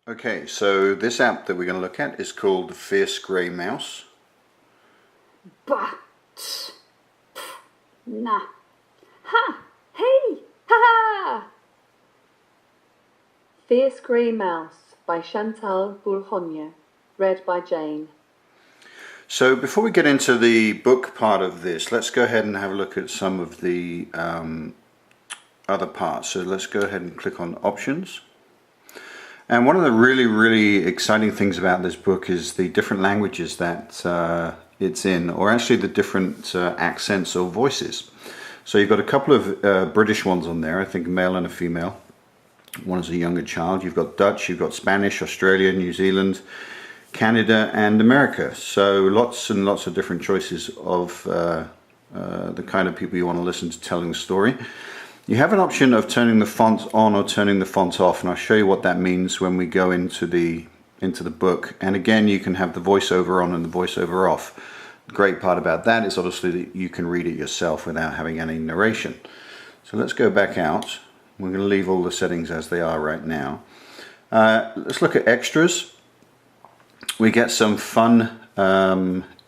Okay, so this app that we're going to look at is called the Fierce Grey Mouse. Bah! Nah! Ha! Hey! Ha ha! Fierce Grey Mouse by Chantal Bourgogne, read by Jane. So before we get into the book part of this, let's go ahead and have a look at some of the other parts. So let's go ahead and click on Options. And one of the really exciting things about this book is the different languages that it's in, or actually the different accents or voices. So you've got a couple of British ones on there, I think a male and a female. One is a younger child. You've got Dutch, you've got Spanish, Australia, New Zealand, Canada and America. So lots and lots of different choices of the kind of people you want to listen to telling the story. You have an option of turning the font on or turning the font off, and I'll show you what that means when we go into the book. And again, you can have the voiceover on and the voiceover off. The great part about that is obviously that you can read it yourself without having any narration. So let's go back out. We're going to leave all the settings as they are right now. Let's look at extras. We get some fun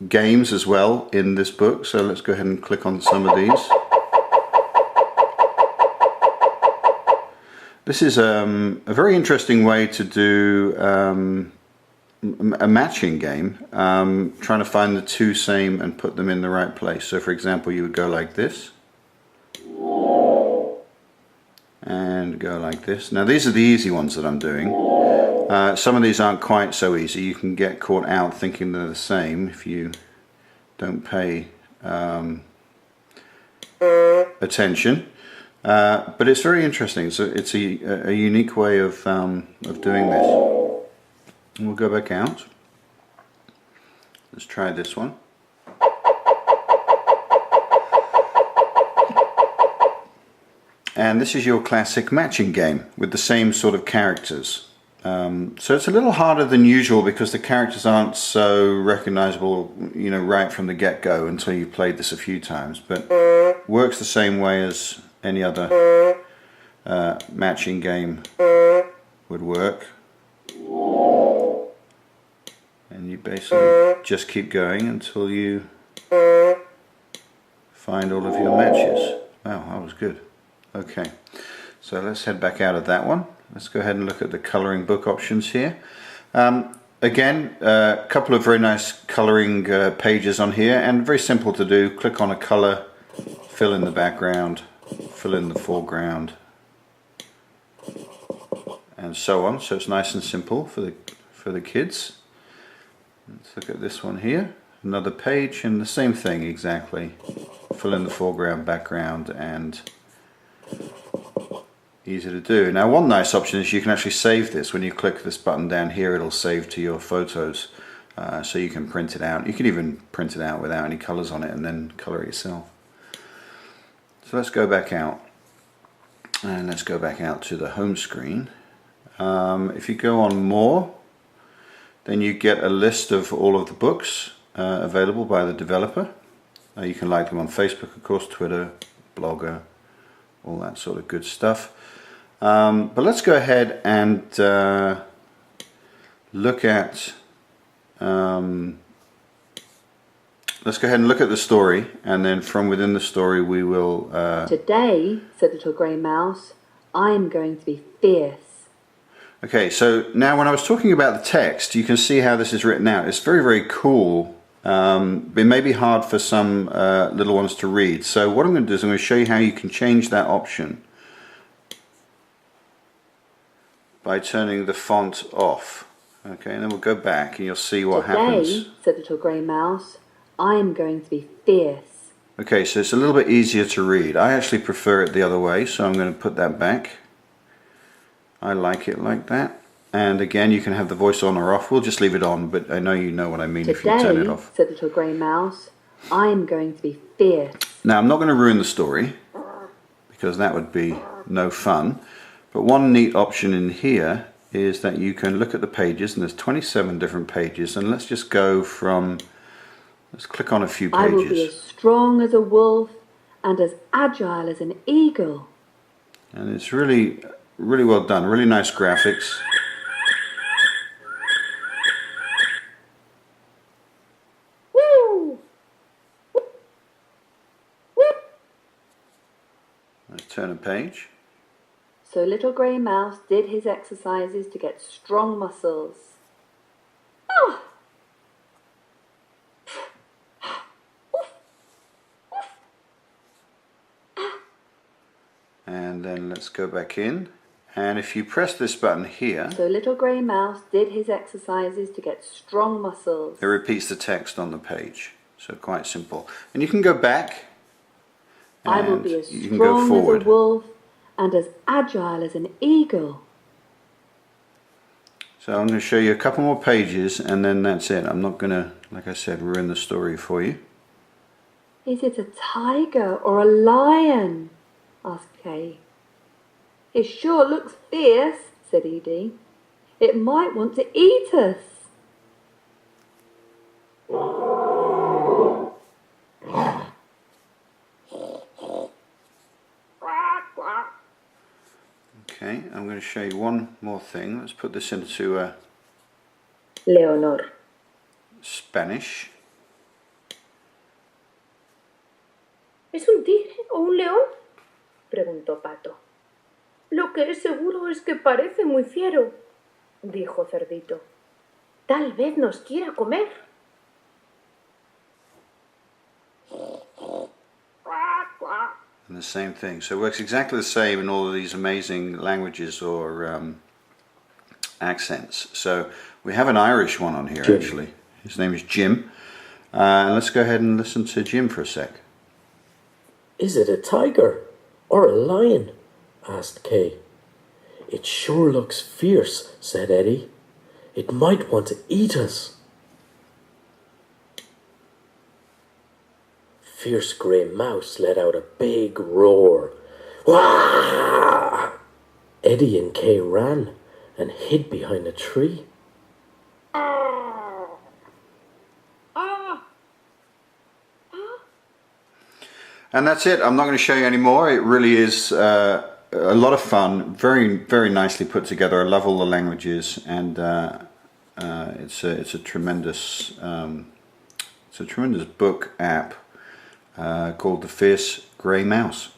games as well in this book, so let's go ahead and click on some of these. This is a very interesting way to do a matching game, trying to find the two same and put them in the right place. So for example, you would go like this and go like this. Now these are the easy ones that I'm doing. Some of these aren't quite so easy. You can get caught out thinking they're the same if you don't pay attention. But it's very interesting. So it's a unique way of doing this. And we'll go back out. Let's try this one. And this is your classic matching game with the same sort of characters. So it's a little harder than usual because the characters aren't so recognizable, you know, right from the get-go until you've played this a few times. But works the same way as any other matching game would work. And you basically just keep going until you find all of your matches. Wow, that was good. Okay, so let's head back out of that one. Let's go ahead and look at the colouring book options here. Again, a couple of very nice colouring pages on here, and very simple to do. Click on a colour, fill in the background, fill in the foreground, and so on. So it's nice and simple for the kids. Let's look at this one here. Another page, and the same thing exactly. Fill in the foreground, background, and easy to do. Now one nice option is you can actually save this. When you click this button down here, it'll save to your photos, so you can print it out. You can even print it out without any colours on it and then colour it yourself. So let's go back out, and let's go back out to the home screen. If you go on more, then you get a list of all of the books available by the developer. You can like them on Facebook, of course, Twitter, Blogger, all that sort of good stuff. But let's go ahead and look at the story, and then from within the story we will... Today, said Little Grey Mouse, I'm going to be fierce. Okay, so now when I was talking about the text, you can see how this is written out. It's very cool. It may be hard for some little ones to read. So what I'm going to do is I'm going to show you how you can change that option by turning the font off. Okay, and then we'll go back and you'll see what happens. Today, said Little Grey Mouse, I'm going to be fierce. Okay, so it's a little bit easier to read. I actually prefer it the other way, so I'm going to put that back. I like it like that. And again, you can have the voice on or off. We'll just leave it on, but I know you know what I mean if you turn it off. Today, said Little Grey Mouse, I'm going to be fierce. Now, I'm not going to ruin the story, because that would be no fun. But one neat option in here is that you can look at the pages, and there's 27 different pages, and let's just go from, let's click on a few pages. I will be as strong as a wolf and as agile as an eagle. And it's really well done, really nice graphics. Let's turn a page. So Little Grey Mouse did his exercises to get strong muscles. Oh! And then let's go back in. And if you press this button here, So Little Grey Mouse did his exercises to get strong muscles. it repeats the text on the page. So quite simple. And you can go back. I will And be as you can go strong as a forward. wolf and as agile as an eagle. So I'm going to show you a couple more pages and then that's it. I'm not going to, like I said, ruin the story for you. Is it a tiger or a lion? Asked Kay. It sure looks fierce, said Edie. It might want to eat us. Okay, I'm going to show you one more thing. Let's put this into Leonor. Spanish. ¿Es un tigre o un león? Preguntó Pato. Lo que es seguro es que parece muy fiero, dijo Cerdito. Tal vez nos quiera comer. And the same thing. So it works exactly the same in all of these amazing languages or accents. So we have an Irish one on here actually. His name is Jim. And let's go ahead and listen to Jim for a sec. Is it a tiger or a lion? Asked Kay. It sure looks fierce, said Eddie. It might want to eat us. Fierce Grey Mouse let out a big roar. Wah! Eddie and Kay ran and hid behind a tree. And that's it. I'm not going to show you any more. It really is a lot of fun. Very, very nicely put together. I love all the languages, and it's a tremendous book app called The Fierce Grey Mouse.